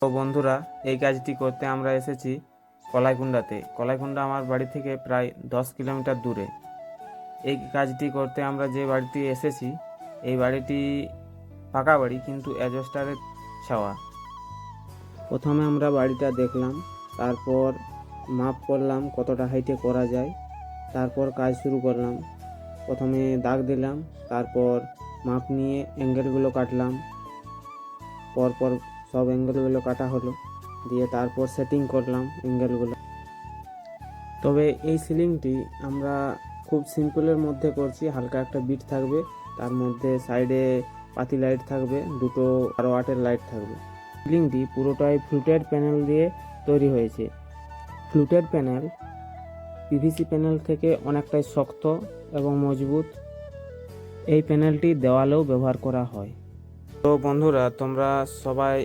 তো বন্ধুরা, এই কাজটি করতে আমরা এসেছি কলাইকুণ্ডাতে। কলাইকুণ্ডা আমার বাড়ি থেকে প্রায় 10 কিলোমিটার দূরে। এই কাজটি করতে আমরা যে বাড়িটি এসেছি, এই বাড়িটি পাকা বাড়ি কিন্তু অ্যাজবেস্টারের ছাওয়া। প্রথমে আমরা বাড়িটা দেখলাম, তারপর মাপ করলাম কতটা হাইটে করা যায়, তারপর কাজ শুরু করলাম। প্রথমে দাগ দিলাম, তারপর মাপ নিয়ে অ্যাঙ্গেলগুলো কাটলাম। পরপর সব অ্যাঙ্গেলগুলো কাটা হলো, দিয়ে তারপর সেটিং করলাম অ্যাঙ্গেলগুলো। তবে এই সিলিংটি আমরা খুব সিম্পলের মধ্যে করছি। হালকা একটা বিট থাকবে, তার মধ্যে সাইডে পাতি লাইট থাকবে, দুটো 12 ওয়াটের লাইট থাকবে। সিলিংটি পুরোটাই ফ্লুটেড প্যানেল দিয়ে তৈরি হয়েছে। ফ্লুটেড প্যানেল পিভিসি প্যানেল থেকে অনেকটাই শক্ত এবং মজবুত। এই প্যানেলটি দেওয়ালেও ব্যবহার করা হয়। তো বন্ধুরা, তোমরা সবাই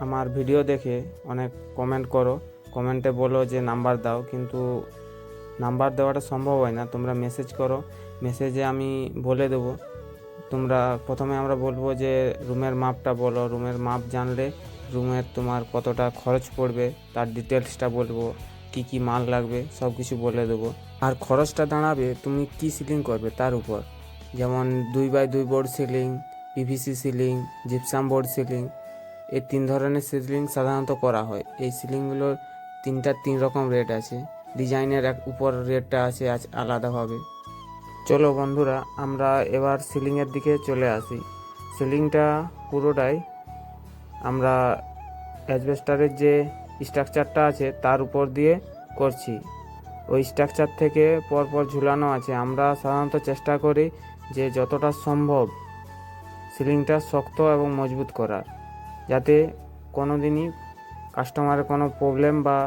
আমার ভিডিও দেখে অনেক কমেন্ট করো, কমেন্টে বলো যে নাম্বার দাও, কিন্তু নাম্বার দেওয়াটা সম্ভব হয় না। তোমরা মেসেজ করো, মেসেজে আমি বলে দেবো। তোমরা প্রথমে আমরা বলবো যে রুমের মাপটা বলো। রুমের মাপ জানলে রুমের তোমার কতটা খরচ পড়বে তার ডিটেলসটা বলবো, কি কি মাল লাগবে সব কিছু বলে দেবো। আর খরচটা দাঁড়াবে তুমি কি সিলিং করবে তার উপর। যেমন 2x2 board ceiling, PVC ceiling, gypsum board ceiling, এই 3 ধরনের সিলিং সাধারণত করা হয়। এই সিলিংগুলোর 3 রকম রেট আছে। ডিজাইনের উপর রেটটা আছে আলাদাভাবে। চলো বন্ধুরা, আমরা এবার সিলিংয়ের দিকে চলে আসি। সিলিংটা পুরোটাই আমরা অ্যাজবেস্টারের যে স্ট্রাকচারটা আছে তার উপর দিয়ে করছি। ওই স্ট্রাকচার থেকে পরপর ঝুলানো আছে। আমরা সাধারণত চেষ্টা করি যে যতটা সম্ভব সিলিংটা শক্ত এবং মজবুত করার, যাতে কোনো দিনই কাস্টমারের কোনো প্রবলেম বা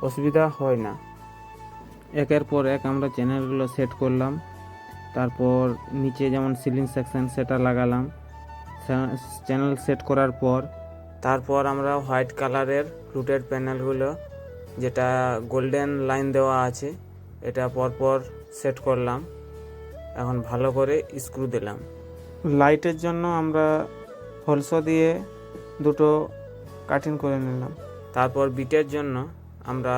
অসুবিধা হয় না। একের পর এক আমরা চ্যানেলগুলো সেট করলাম। তারপর নিচে যেমন সিলিং সেকশন সেটা লাগালাম। চ্যানেল সেট করার পর তারপর আমরা হোয়াইট কালারের ফ্লুটেড প্যানেলগুলো, যেটা গোল্ডেন লাইন দেওয়া আছে, এটা পরপর সেট করলাম। এখন ভালো করে স্ক্রু দিলাম। লাইটের জন্য আমরা হোলসো দিয়ে দুটো কাটিং করে নিলাম। তারপর বিটের জন্য আমরা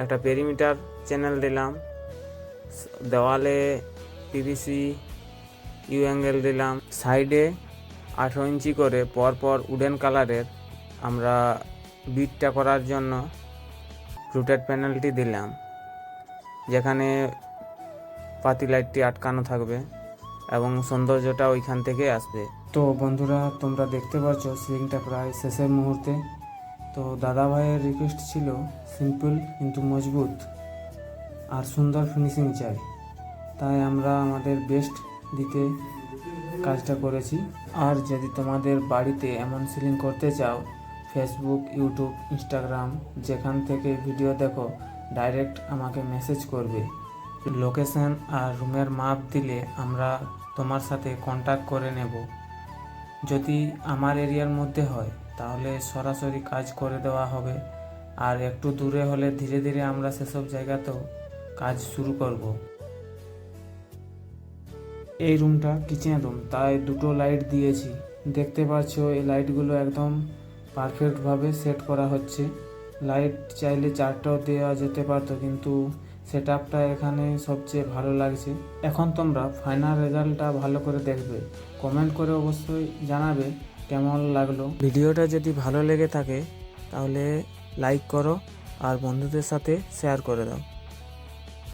একটা পেরিমিটার চ্যানেল দিলাম। দেওয়ালে পিভিসি ইউ অ্যাঙ্গেল দিলাম। সাইডে 18 ইঞ্চি করে পরপর উডেন কালারের আমরা বিটটা করার জন্য ফ্লুটেড প্যানেলটি দিলাম, যেখানে পাতি লাইটটি আটকানো থাকবে এবং সৌন্দর্যটা ওইখান থেকে আসবে। তো বন্ধুরা, তোমরা দেখতে পাচ্ছ সিলিংটা প্রায় শেষের মুহূর্তে। তো দাদা ভাইয়ের রিকোয়েস্ট ছিল সিম্পল কিন্তু মজবুত আর সুন্দর ফিনিশিং চাই, তাই আমরা আমাদের বেস্ট দিতে কাজটা করেছি। আর যদি তোমাদের বাড়িতে এমন সিলিং করতে চাও, ফেসবুক, ইউটিউব, ইনস্টাগ্রাম যেখান থেকে ভিডিও দেখো, ডাইরেক্ট আমাকে মেসেজ করবে। লোকেশন আর রুমের মাপ দিলে আমরা তোমার সাথে কন্ট্যাক্ট করে নেব। যদি আমার এরিয়ার মধ্যে হয় তাহলে সরাসরি কাজ করে দেওয়া হবে, আর একটু দূরে হলে ধীরে ধীরে আমরা সেসব জায়গাতেও কাজ শুরু করব। এই রুমটা কিচেন রুম, তাই দুটো লাইট দিয়েছি। দেখতে পাচ্ছ এই লাইটগুলো একদম পারফেক্টভাবে সেট করা হচ্ছে। লাইট চাইলে 4টাও দেওয়া যেতে পারতো, কিন্তু সেটআপটা এখানে সবচেয়ে ভালো লাগছে। এখন তোমরা ফাইনাল রেজাল্টটা ভালো করে দেখবে, কমেন্ট করে অবশ্যই জানাবে কেমন লাগলো। ভিডিওটা যদি ভালো লেগে থাকে তাহলে লাইক করো আর বন্ধুদের সাথে শেয়ার করে দাও।